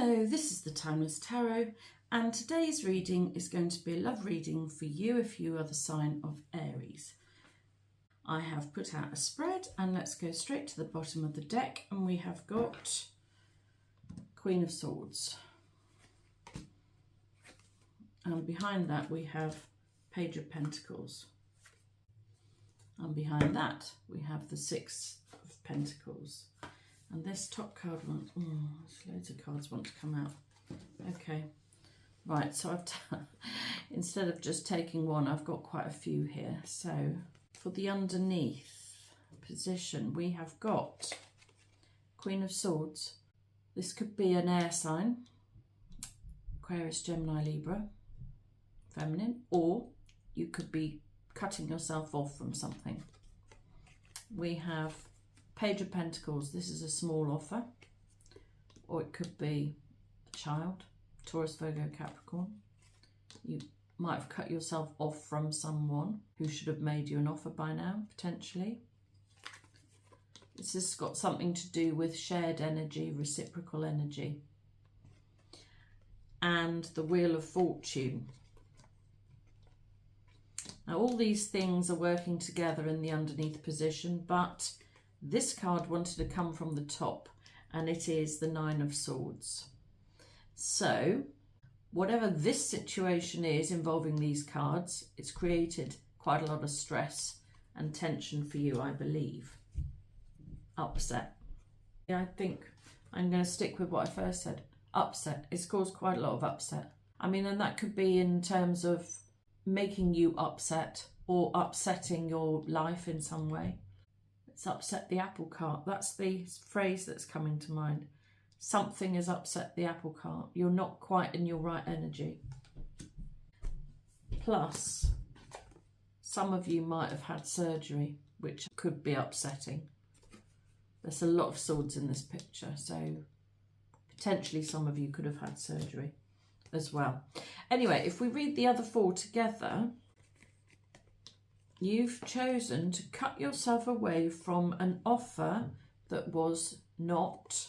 Hello, this is the Timeless Tarot, and today's reading is going to be a love reading for you if you are the sign of Aries. I have put out a spread, and let's go straight to the bottom of the deck, and we have got Queen of Swords. And behind that we have Page of Pentacles. And behind that we have the Six of Pentacles. And this top card wants, there's loads of cards want to come out. Okay, right, so I've instead of just taking one, I've got quite a few here. So for the underneath position, we have got Queen of Swords. This could be an air sign, Aquarius, Gemini, Libra, feminine, or you could be cutting yourself off from something. We have Page of Pentacles. This is a small offer, or it could be a child, Taurus, Virgo, Capricorn. You might have cut yourself off from someone who should have made you an offer by now, potentially. This has got something to do with shared energy, reciprocal energy. And the Wheel of Fortune. Now all these things are working together in the underneath position, but this card wanted to come from the top, and it is the Nine of Swords. So whatever this situation is involving these cards, it's created quite a lot of stress and tension for you, I believe. Upset. Yeah, I think I'm going to stick with what I first said. Upset. It's caused quite a lot of upset. I mean, and that could be in terms of making you upset or upsetting your life in some way. It's upset the apple cart. That's the phrase that's coming to mind. Something has upset the apple cart. You're not quite in your right energy. Plus, some of you might have had surgery, which could be upsetting. There's a lot of swords in this picture, so potentially some of you could have had surgery as well. Anyway, if we read the other four together, you've chosen to cut yourself away from an offer that was not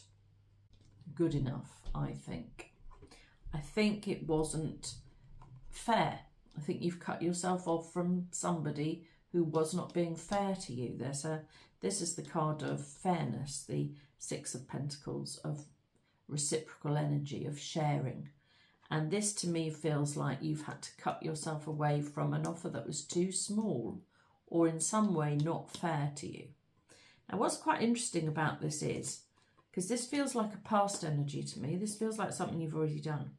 good enough, I think. I think it wasn't fair. I think you've cut yourself off from somebody who was not being fair to you. This is the card of fairness, the Six of Pentacles, of reciprocal energy, of sharing. And this to me feels like you've had to cut yourself away from an offer that was too small or in some way not fair to you. Now what's quite interesting about this is, because this feels like a past energy to me, this feels like something you've already done.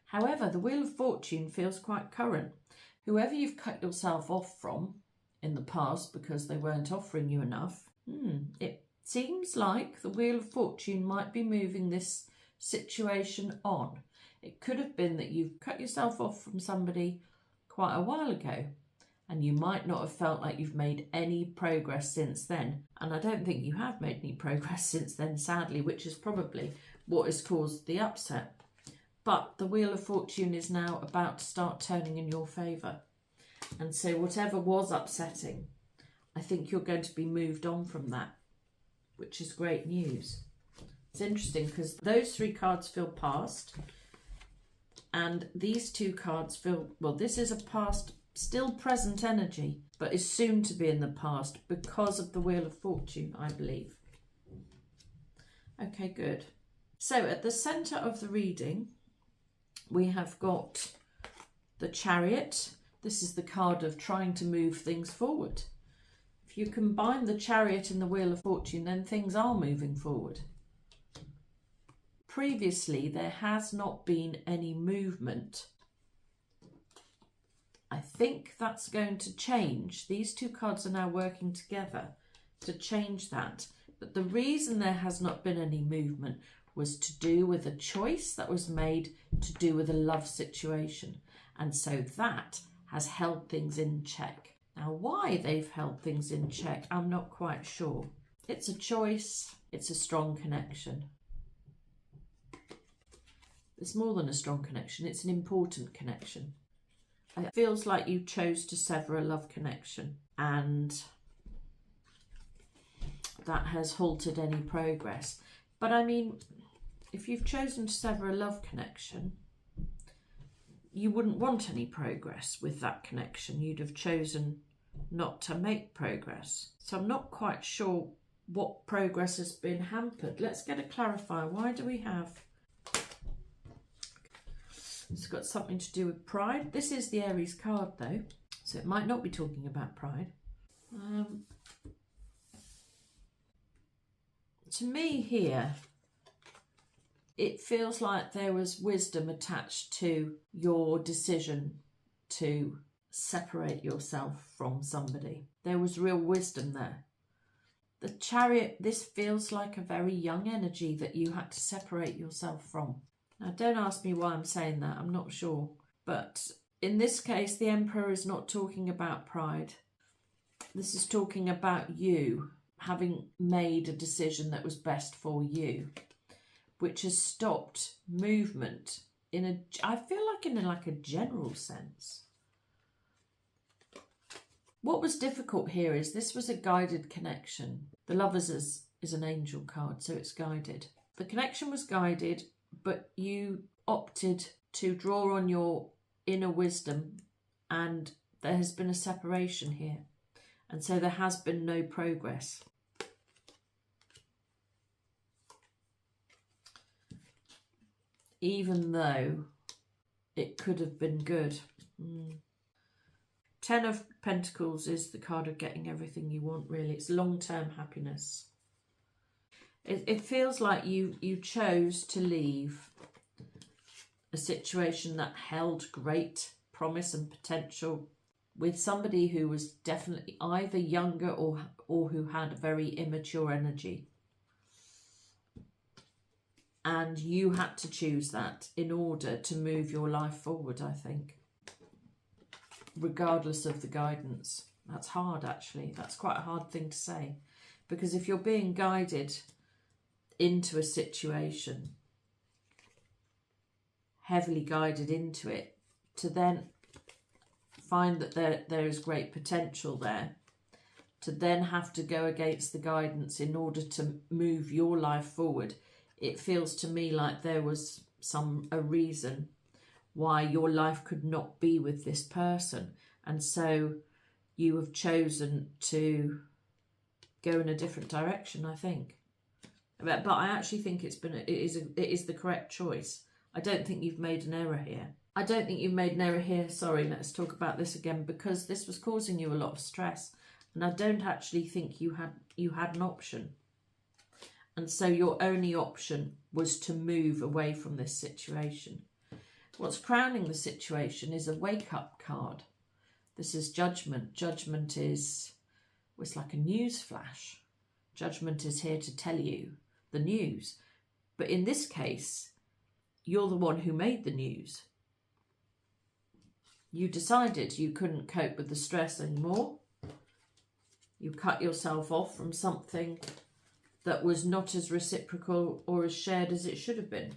However, the Wheel of Fortune feels quite current. Whoever you've cut yourself off from in the past because they weren't offering you enough, it seems like the Wheel of Fortune might be moving this situation on. It could have been that you've cut yourself off from somebody quite a while ago, and you might not have felt like you've made any progress since then. And I don't think you have made any progress since then, sadly, which is probably what has caused the upset. But the Wheel of Fortune is now about to start turning in your favour. And so whatever was upsetting, I think you're going to be moved on from that, which is great news. It's interesting because those three cards feel past, and these two cards feel, well, this is a past, still present energy, but is soon to be in the past because of the Wheel of Fortune, I believe. Okay, good. So at the centre of the reading, we have got the Chariot. This is the card of trying to move things forward. If you combine the Chariot and the Wheel of Fortune, then things are moving forward. Previously, there has not been any movement. I think that's going to change. These two cards are now working together to change that. But the reason there has not been any movement was to do with a choice that was made to do with a love situation. And so that has held things in check. Now, why they've held things in check, I'm not quite sure. It's a choice. It's a strong connection. It's more than a strong connection. It's an important connection. It feels like you chose to sever a love connection, and that has halted any progress. But I mean, if you've chosen to sever a love connection, you wouldn't want any progress with that connection. You'd have chosen not to make progress. So I'm not quite sure what progress has been hampered. Let's get a clarifier. Why do we have... It's got something to do with pride. This is the Aries card though, so it might not be talking about pride. To me here, it feels like there was wisdom attached to your decision to separate yourself from somebody. There was real wisdom there. The Chariot, this feels like a very young energy that you had to separate yourself from. Now, don't ask me why I'm saying that, I'm not sure. But in this case, the Emperor is not talking about pride. This is talking about you having made a decision that was best for you, which has stopped movement I feel like in a general sense. What was difficult here is this was a guided connection. The Lovers is an angel card, so it's guided. The connection was guided, but you opted to draw on your inner wisdom, and there has been a separation here. And so there has been no progress. Even though it could have been good. 10 of Pentacles is the card of getting everything you want, really. It's long-term happiness. It feels like you chose to leave a situation that held great promise and potential with somebody who was definitely either younger or who had very immature energy. And you had to choose that in order to move your life forward, I think. Regardless of the guidance. That's hard, actually. That's quite a hard thing to say. Because if you're being guided into a situation, heavily guided into it, to then find that there is great potential there, to then have to go against the guidance in order to move your life forward, it feels to me like there was a reason why your life could not be with this person, and so you have chosen to go in a different direction, I think. But I actually think it is the correct choice. I don't think you've made an error here. I don't think you've made an error here. Sorry, let's talk about this again, because this was causing you a lot of stress, and I don't actually think you had an option. And so your only option was to move away from this situation. What's crowning the situation is a wake-up card. This is Judgment. Judgment is, it's like a news flash. Judgment is here to tell you the news. But in this case, you're the one who made the news. You decided you couldn't cope with the stress anymore. You cut yourself off from something that was not as reciprocal or as shared as it should have been.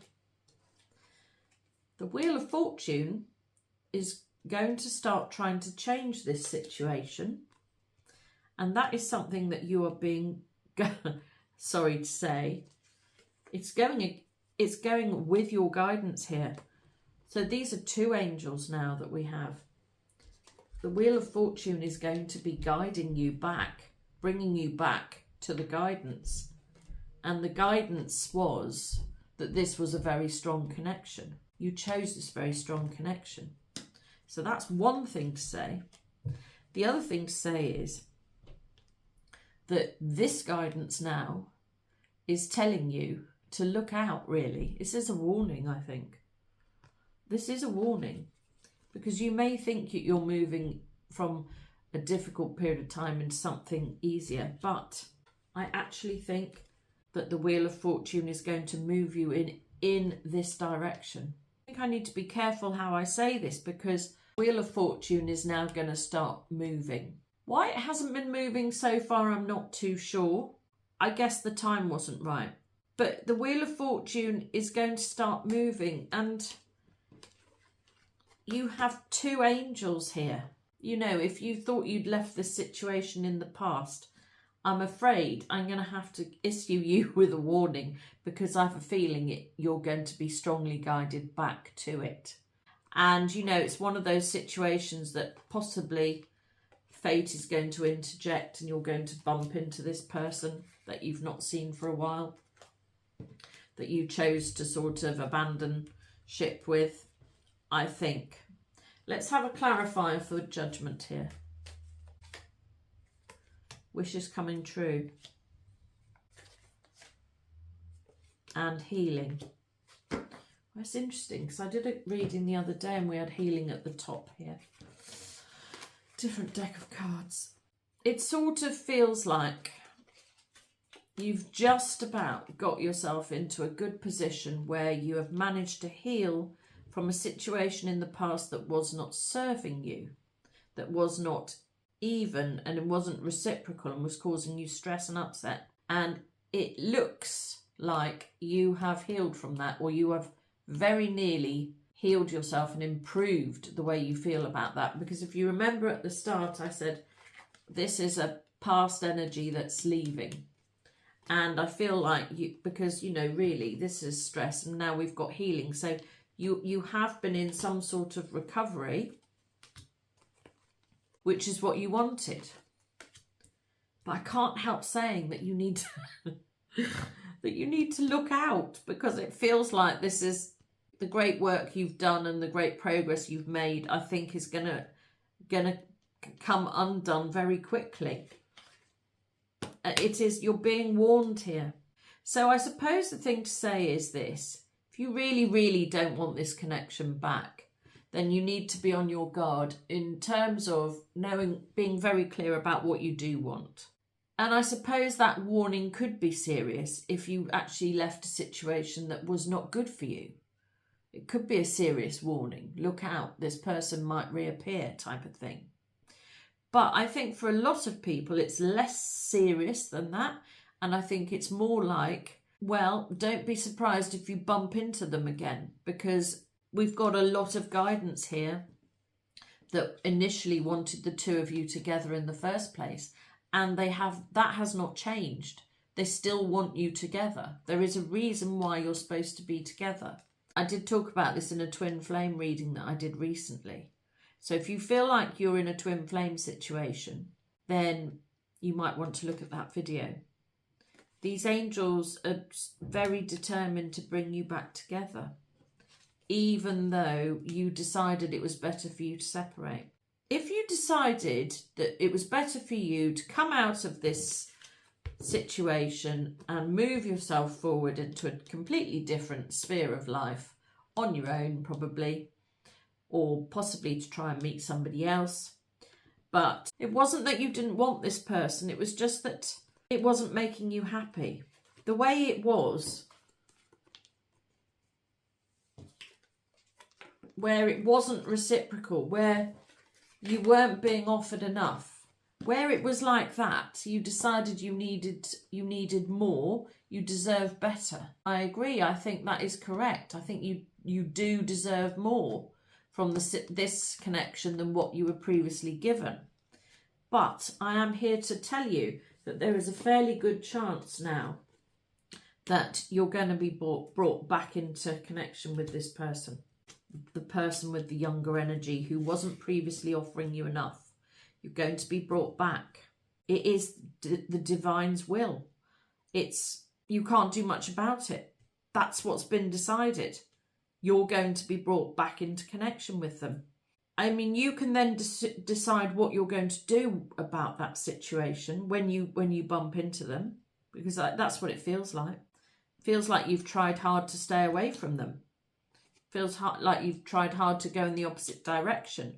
The Wheel of Fortune is going to start trying to change this situation, and that is something that you are being, sorry to say, it's going with your guidance here. So these are two angels now that we have. The Wheel of Fortune is going to be guiding you back, bringing you back to the guidance. And the guidance was that this was a very strong connection. You chose this very strong connection. So that's one thing to say. The other thing to say is that this guidance now is telling you to look out, really. This is a warning, I think. This is a warning, because you may think that you're moving from a difficult period of time into something easier, but I actually think that the Wheel of Fortune is going to move you in this direction. I think I need to be careful how I say this, because Wheel of Fortune is now going to start moving. Why it hasn't been moving so far, I'm not too sure. I guess the time wasn't right. But the Wheel of Fortune is going to start moving, and you have two angels here. You know, if you thought you'd left this situation in the past, I'm afraid I'm going to have to issue you with a warning, because I have a feeling you're going to be strongly guided back to it. And, you know, it's one of those situations that possibly fate is going to interject and you're going to bump into this person that you've not seen for a while, that you chose to sort of abandon ship with, I think. Let's have a clarifier for judgment here. Wishes coming true. And healing. That's interesting, because I did a reading the other day and we had healing at the top here. Different deck of cards. It sort of feels like you've just about got yourself into a good position where you have managed to heal from a situation in the past that was not serving you, that was not even, and it wasn't reciprocal and was causing you stress and upset. And it looks like you have healed from that, or you have very nearly healed yourself and improved the way you feel about that. Because if you remember at the start, I said this is a past energy that's leaving. And I feel like you, because, you know, really this is stress and now we've got healing. So you have been in some sort of recovery, which is what you wanted. But I can't help saying that you need to that you need to look out, because it feels like this is the great work you've done and the great progress you've made, I think, is gonna come undone very quickly. It is, you're being warned here. So I suppose the thing to say is this: if you really, really don't want this connection back, then you need to be on your guard in terms of knowing, being very clear about what you do want. And I suppose that warning could be serious if you actually left a situation that was not good for you. It could be a serious warning. Look out, this person might reappear, type of thing. But I think for a lot of people, it's less serious than that. And I think it's more like, well, don't be surprised if you bump into them again, because we've got a lot of guidance here that initially wanted the two of you together in the first place. And that has not changed. They still want you together. There is a reason why you're supposed to be together. I did talk about this in a twin flame reading that I did recently. So if you feel like you're in a twin flame situation, then you might want to look at that video. These angels are very determined to bring you back together, even though you decided it was better for you to separate. If you decided that it was better for you to come out of this situation and move yourself forward into a completely different sphere of life on your own, probably, or possibly to try and meet somebody else, but it wasn't that you didn't want this person, it was just that it wasn't making you happy. The way it was, where it wasn't reciprocal, where you weren't being offered enough, where it was like that, you decided you needed more, you deserve better. I agree, I think that is correct. I think you do deserve more from this connection than what you were previously given. But I am here to tell you that there is a fairly good chance now that you're going to be brought back into connection with this person. The person with the younger energy who wasn't previously offering you enough. You're going to be brought back. It is the divine's will. You can't do much about it. That's what's been decided. You're going to be brought back into connection with them. I mean, you can then decide what you're going to do about that situation when you bump into them, because that's what it feels like. It feels like you've tried hard to stay away from them. It feels like you've tried hard to go in the opposite direction.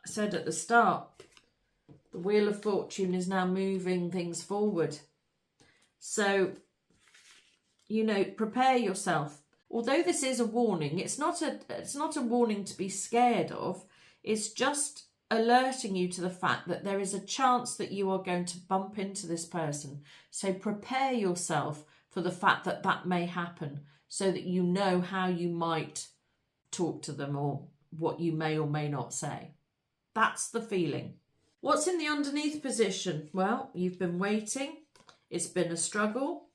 I said at the start, the Wheel of Fortune is now moving things forward. So, you know, prepare yourself. Although this is a warning, it's not a warning to be scared of. It's just alerting you to the fact that there is a chance that you are going to bump into this person. So prepare yourself for the fact that that may happen, so that you know how you might talk to them or what you may or may not say. That's the feeling. What's in the underneath position? Well, you've been waiting. It's been a struggle,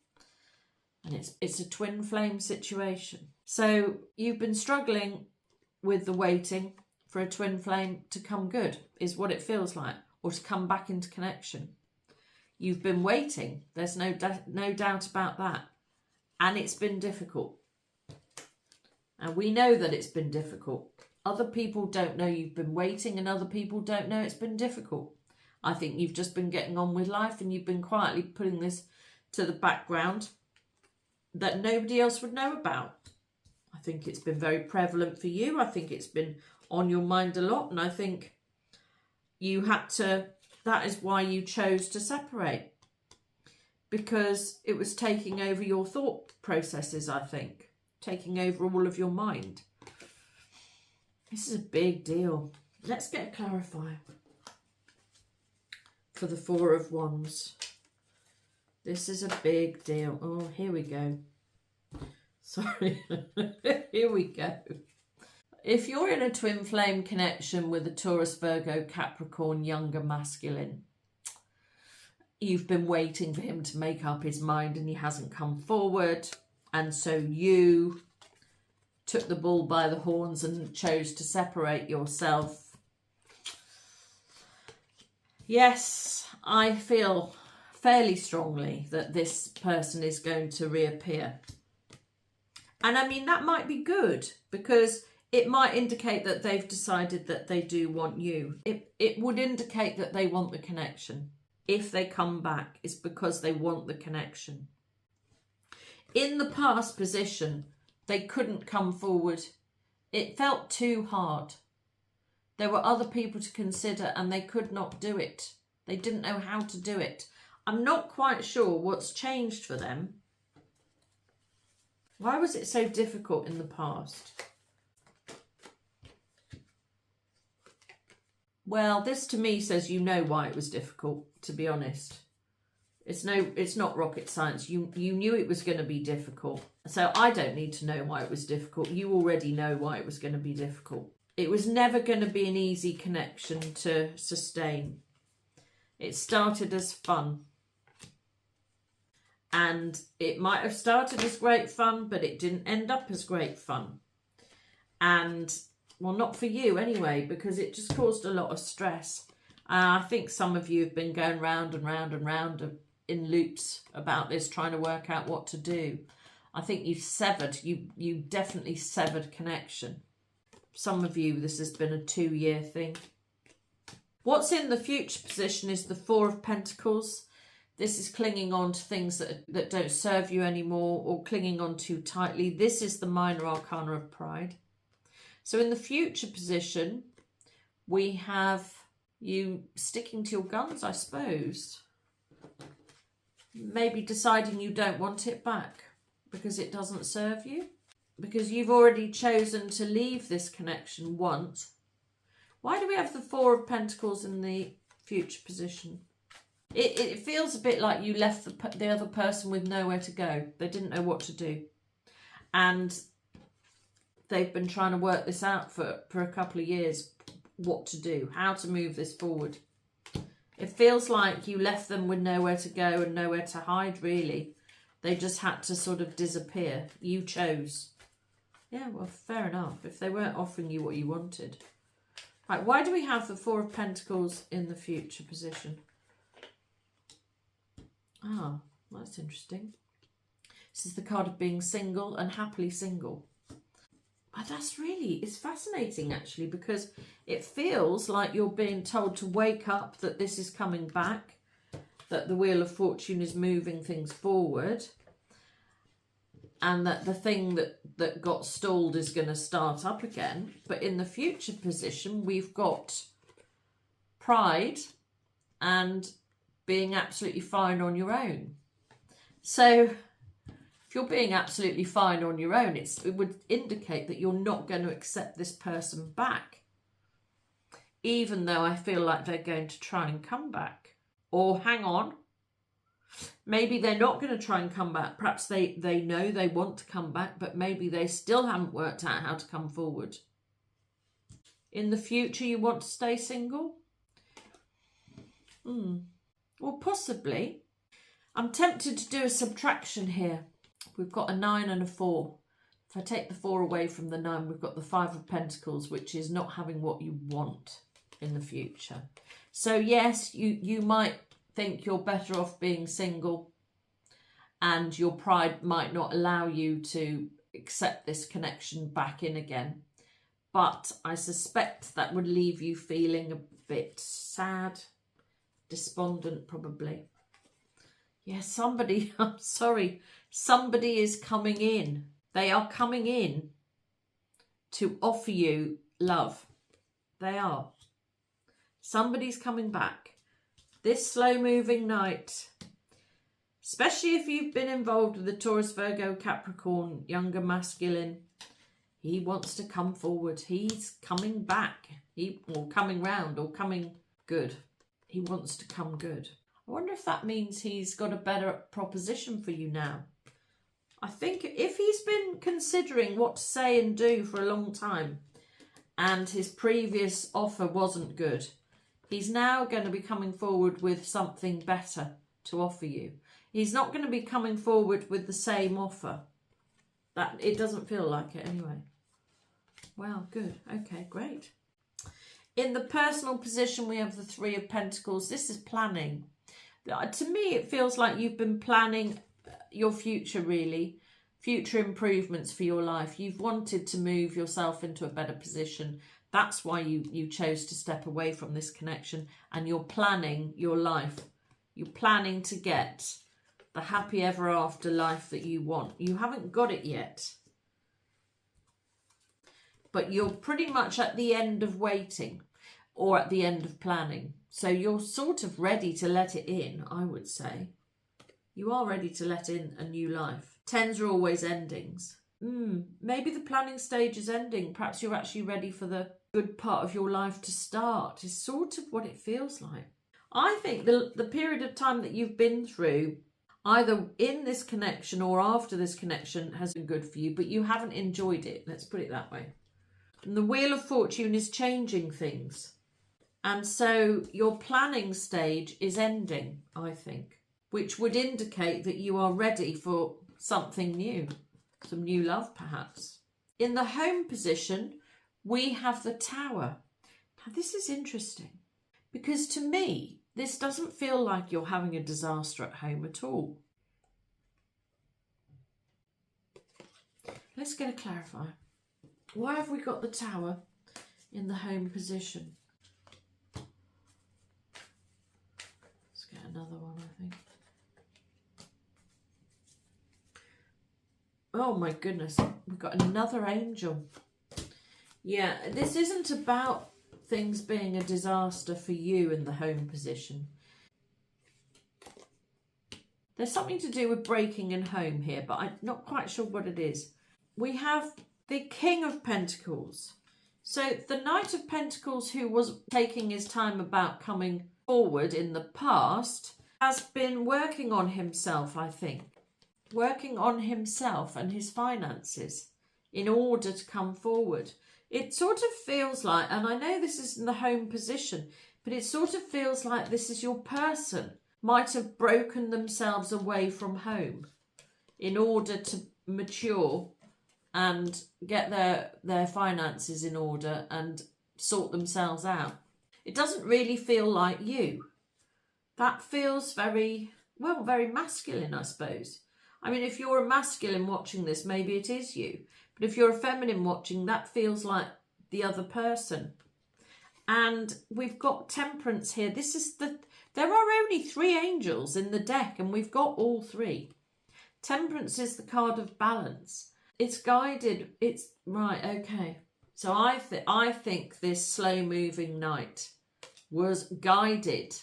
and it's a twin flame situation. So you've been struggling with the waiting for a twin flame to come good, is what it feels like, or to come back into connection. You've been waiting. There's no doubt about that. And it's been difficult. And we know that it's been difficult. Other people don't know you've been waiting, and other people don't know it's been difficult. I think you've just been getting on with life, and you've been quietly putting this to the background that nobody else would know about. I think it's been very prevalent for you. I think it's been on your mind a lot, and I think you had to, that is why you chose to separate, because it was taking over your thought processes, I think, taking over all of your mind. This is a big deal. Let's get a clarifier for the Four of Wands. This is a big deal. Oh, here we go. Sorry. Here we go. If you're in a twin flame connection with a Taurus, Virgo, Capricorn, younger masculine, you've been waiting for him to make up his mind and he hasn't come forward. And so you took the bull by the horns and chose to separate yourself. Yes, I feel fairly strongly that this person is going to reappear. And I mean, that might be good, because it might indicate that they've decided that they do want you. It would indicate that they want the connection. If they come back, it's because they want the connection. In the past position, they couldn't come forward. It felt too hard. There were other people to consider and they could not do it. They didn't know how to do it. I'm not quite sure what's changed for them. Why was it so difficult in the past? Well, this to me says you know why it was difficult, to be honest. It's not rocket science. You knew it was going to be difficult. So I don't need to know why it was difficult. You already know why it was going to be difficult. It was never going to be an easy connection to sustain. It started as fun. And it might have started as great fun, but it didn't end up as great fun. And, well, not for you anyway, because it just caused a lot of stress. I think some of you have been going round and round and round in loops about this, trying to work out what to do. I think you've severed, you definitely severed connection. Some of you, this has been a 2-year thing. What's in the future position is the Four of Pentacles. This is clinging on to things that don't serve you anymore, or clinging on too tightly. This is the minor arcana of pride. So in the future position, we have you sticking to your guns, I suppose. Maybe deciding you don't want it back because it doesn't serve you. Because you've already chosen to leave this connection once. Why do we have the Four of Pentacles in the future position? It feels a bit like you left the other person with nowhere to go. They didn't know what to do. And they've been trying to work this out for a couple of years, what to do, how to move this forward. It feels like you left them with nowhere to go and nowhere to hide, really. They just had to sort of disappear. You chose. Yeah, well, fair enough. If they weren't offering you what you wanted. Right, why do we have the Four of Pentacles in the future position? Ah, that's interesting. This is the card of being single and happily single. But that's really, it's fascinating actually, because it feels like you're being told to wake up, that this is coming back, that the Wheel of Fortune is moving things forward, and that the thing that got stalled is going to start up again. But in the future position, we've got pride and being absolutely fine on your own. So if you're being absolutely fine on your own, it would indicate that you're not going to accept this person back, even though I feel like they're going to try and come back. Or hang on, maybe they're not going to try and come back. Perhaps they know they want to come back, but maybe they still haven't worked out how to come forward. In the future, you want to stay single? Well, possibly. I'm tempted to do a subtraction here. We've got a 9 and a 4. If I take the 4 away from the 9, we've got the 5 of Pentacles, which is not having what you want in the future. So yes, you might think you're better off being single, and your pride might not allow you to accept this connection back in again. But I suspect that would leave you feeling a bit sad, despondent probably. Yes, somebody, I'm sorry, somebody is coming in. They are coming in to offer you love. They are. Somebody's coming back. This slow-moving night, especially if you've been involved with the Taurus, Virgo, Capricorn, younger masculine, he wants to come forward. He's coming back. Or coming round, or coming good. He wants to come good. I wonder if that means he's got a better proposition for you now. I think if he's been considering what to say and do for a long time, and his previous offer wasn't good, he's now going to be coming forward with something better to offer you. He's not going to be coming forward with the same offer. That it doesn't feel like it anyway. Wow, good. Okay, great. In the personal position, we have the 3 of Pentacles. This is planning. To me, it feels like you've been planning your future, really. Future improvements for your life. You've wanted to move yourself into a better position. That's why you chose to step away from this connection, and you're planning your life. You're planning to get the happy ever after life that you want. You haven't got it yet, but you're pretty much at the end of waiting, or at the end of planning. So you're sort of ready to let it in, I would say. You are ready to let in a new life. 10s are always endings. Maybe the planning stage is ending. Perhaps you're actually ready for the good part of your life to start. Is sort of what it feels like. I think the period of time that you've been through, either in this connection or after this connection, has been good for you, but you haven't enjoyed it. Let's put it that way. And the Wheel of Fortune is changing things. And so your planning stage is ending, I think, which would indicate that you are ready for something new, some new love perhaps. In the home position, we have the Tower. Now this is interesting, because to me, this doesn't feel like you're having a disaster at home at all. Let's get a clarifier. Why have we got the Tower in the home position? Let's get another one, I think. Oh my goodness, we've got another angel. Yeah, this isn't about things being a disaster for you in the home position. There's something to do with breaking in home here, but I'm not quite sure what it is. We have the King of Pentacles. So the Knight of Pentacles, who was taking his time about coming forward in the past, has been working on himself, I think. Working on himself and his finances in order to come forward. It sort of feels like, and I know this is in the home position, but it sort of feels like this is your person might have broken themselves away from home in order to mature and get their finances in order and sort themselves out. It doesn't really feel like you. That feels very, well, very masculine, I suppose. I mean, if you're a masculine watching this, maybe it is you. But if you're a feminine watching, that feels like the other person. And we've got Temperance here. There are only 3 angels in the deck, and we've got all 3. Temperance is the card of balance. It's guided. It's right. Okay. So I think this slow moving knight was guided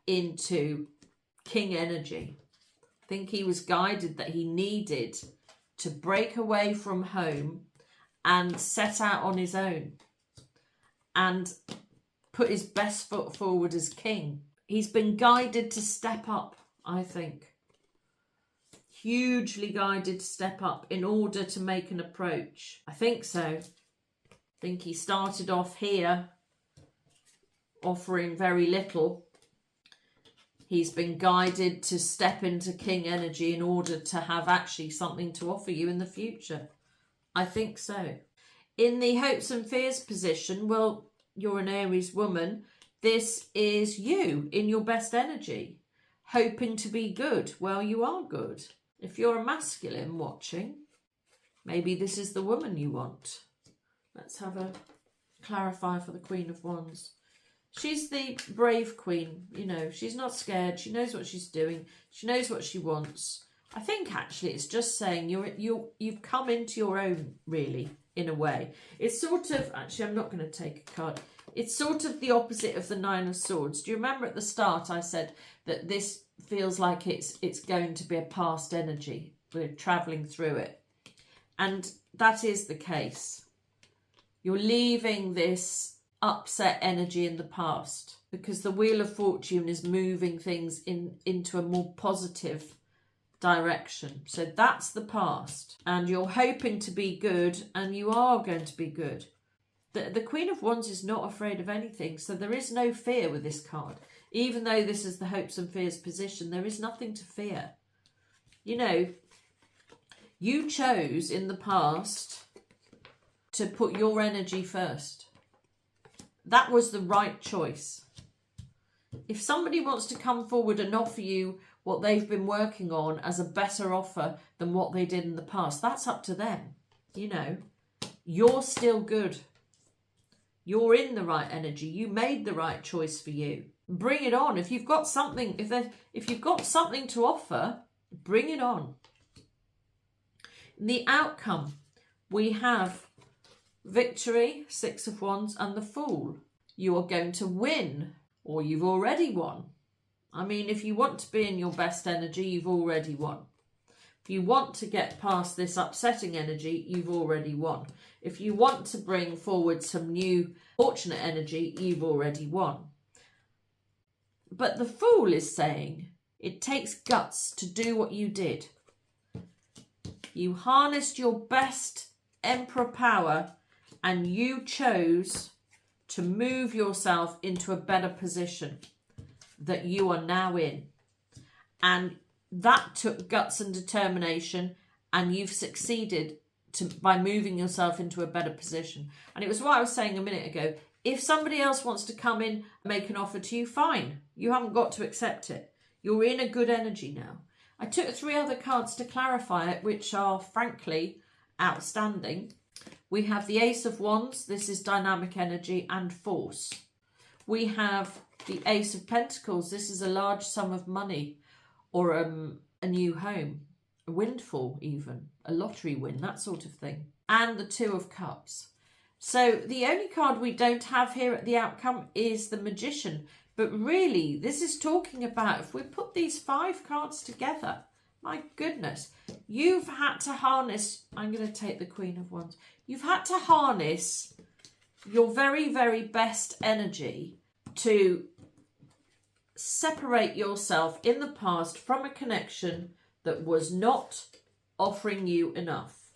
into king energy. I think he was guided that he needed to break away from home and set out on his own and put his best foot forward as king. He's been guided to step up, I think. Hugely guided to step up in order to make an approach. I think so. I think he started off here offering very little, He's been guided to step into king energy in order to have actually something to offer you in the future. I think so. In the hopes and fears position, well, you're an Aries woman. This is you in your best energy, hoping to be good. Well, you are good. If you're a masculine watching, maybe this is the woman you want. Let's have a clarify for the Queen of Wands. She's the brave queen, you know, she's not scared. She knows what she's doing. She knows what she wants. I think actually it's just saying you've come into your own, really, in a way. It's sort of, actually I'm not going to take a card. It's sort of the opposite of the Nine of Swords. Do you remember at the start I said that this feels like it's going to be a past energy? We're travelling through it. And that is the case. You're leaving this upset energy in the past because the Wheel of Fortune is moving things into a more positive direction. So that's the past, and you're hoping to be good, and you are going to be good. The Queen of Wands is not afraid of anything, so there is no fear with this card. Even though this is the hopes and fears position, there is nothing to fear. You know, you chose in the past to put your energy first. That was the right choice. If somebody wants to come forward and offer you what they've been working on as a better offer than what they did in the past, that's up to them. You know, you're still good. You're in the right energy. You made the right choice for you. Bring it on. If you've got something, if you've got something to offer, bring it on. In the outcome, we have Victory, Six of Wands, and the Fool. You are going to win, or you've already won. I mean, if you want to be in your best energy, you've already won. If you want to get past this upsetting energy, you've already won. If you want to bring forward some new fortunate energy, you've already won. But the Fool is saying it takes guts to do what you did. You harnessed your best Emperor power and you chose to move yourself into a better position that you are now in. And that took guts and determination, and you've succeeded by moving yourself into a better position. And it was what I was saying a minute ago. If somebody else wants to come in and make an offer to you, fine. You haven't got to accept it. You're in a good energy now. I took 3 other cards to clarify it, which are frankly outstanding. We have the Ace of Wands. This is dynamic energy and force. We have the Ace of Pentacles. This is a large sum of money, or a new home, a windfall even, a lottery win, that sort of thing. And the Two of Cups. So the only card we don't have here at the outcome is the Magician. But really, this is talking about, if we put these 5 cards together, my goodness, you've had to harness, I'm going to take the Queen of Wands. You've had to harness your very, very best energy to separate yourself in the past from a connection that was not offering you enough.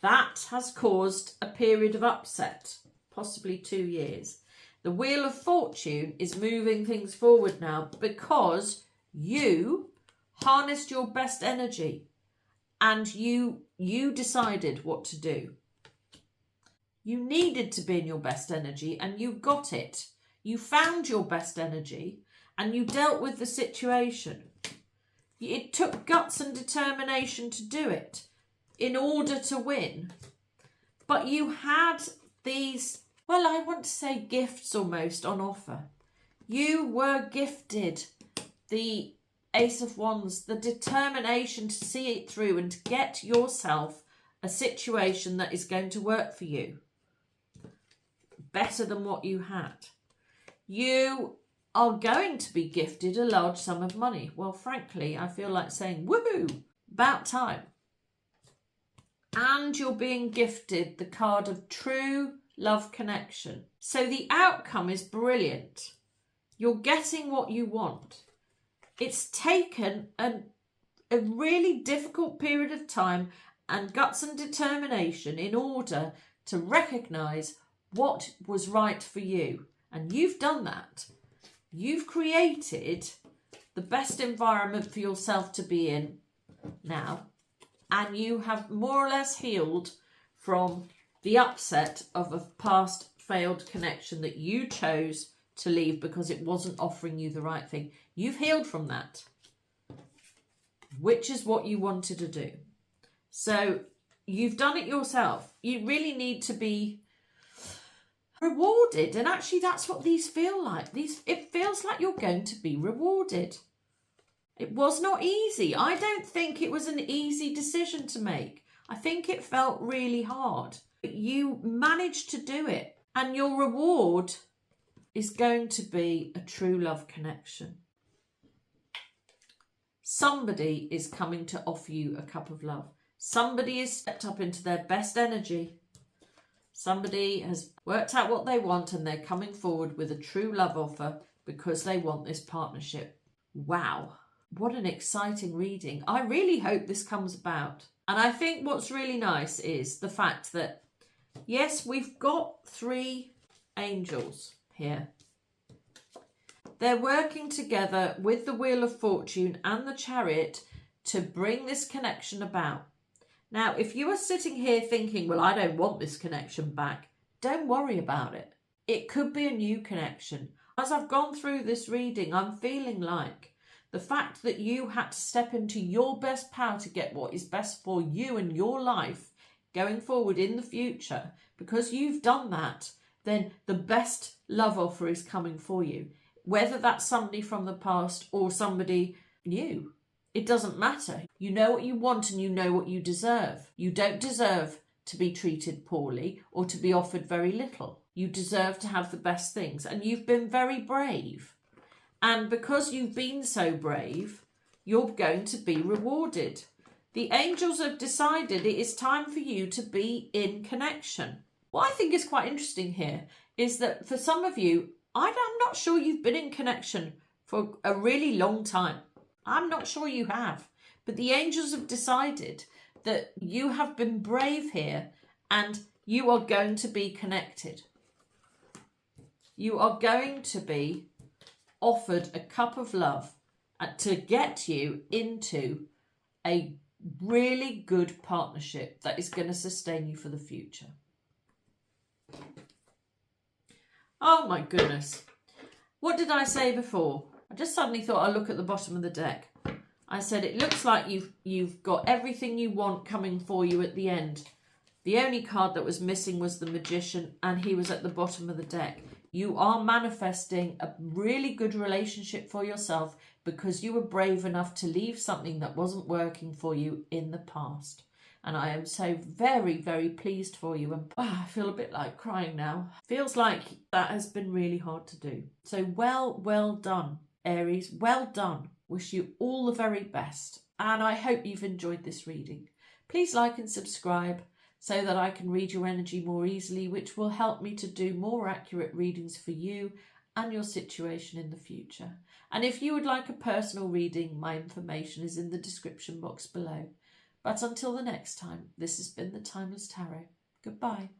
That has caused a period of upset, possibly 2 years. The Wheel of Fortune is moving things forward now because you harnessed your best energy and you decided what to do. You needed to be in your best energy and you got it. You found your best energy and you dealt with the situation. It took guts and determination to do it in order to win. But you had these, well, I want to say gifts almost on offer. You were gifted the Ace of Wands, the determination to see it through and to get yourself a situation that is going to work for you better than what you had. You are going to be gifted a large sum of money. Well, frankly, I feel like saying, woohoo, about time. And you're being gifted the card of true love connection. So the outcome is brilliant. You're getting what you want. It's taken a really difficult period of time and guts and determination in order to recognise what was right for you. And you've done that. You've created the best environment for yourself to be in now. And you have more or less healed from the upset of a past failed connection that you chose to leave because it wasn't offering you the right thing. You've healed from that, which is what you wanted to do. So you've done it yourself. You really need to be rewarded. And actually, that's what these feel like. It feels like you're going to be rewarded. It was not easy. I don't think it was an easy decision to make. I think it felt really hard. But you managed to do it. And your reward is going to be a true love connection. Somebody is coming to offer you a cup of love. Somebody has stepped up into their best energy. Somebody has worked out what they want and they're coming forward with a true love offer because they want this partnership. Wow. What an exciting reading. I really hope this comes about. And I think what's really nice is the fact that, yes, we've got 3 angels here. They're working together with the Wheel of Fortune and the Chariot to bring this connection about. Now, if you are sitting here thinking, well, I don't want this connection back, don't worry about it. It could be a new connection. As I've gone through this reading, I'm feeling like the fact that you had to step into your best power to get what is best for you and your life going forward in the future, because you've done that, then the best love offer is coming for you. Whether that's somebody from the past or somebody new, it doesn't matter. You know what you want and you know what you deserve. You don't deserve to be treated poorly or to be offered very little. You deserve to have the best things, and you've been very brave. And because you've been so brave, you're going to be rewarded. The angels have decided it is time for you to be in connection. What I think is quite interesting here is that for some of you, I'm not sure you've been in connection for a really long time. I'm not sure you have. But the angels have decided that you have been brave here and you are going to be connected. You are going to be offered a cup of love to get you into a really good partnership that is going to sustain you for the future. Oh my goodness. What did I say before? I just suddenly thought I'd look at the bottom of the deck. I said it looks like you've got everything you want coming for you at the end. The only card that was missing was the Magician, and he was at the bottom of the deck. You are manifesting a really good relationship for yourself because you were brave enough to leave something that wasn't working for you in the past. And I am so very, very pleased for you. And I feel a bit like crying now. Feels like that has been really hard to do. So well done, Aries. Well done. Wish you all the very best. And I hope you've enjoyed this reading. Please like and subscribe so that I can read your energy more easily, which will help me to do more accurate readings for you and your situation in the future. And if you would like a personal reading, my information is in the description box below. But until the next time, this has been the Timeless Tarot. Goodbye.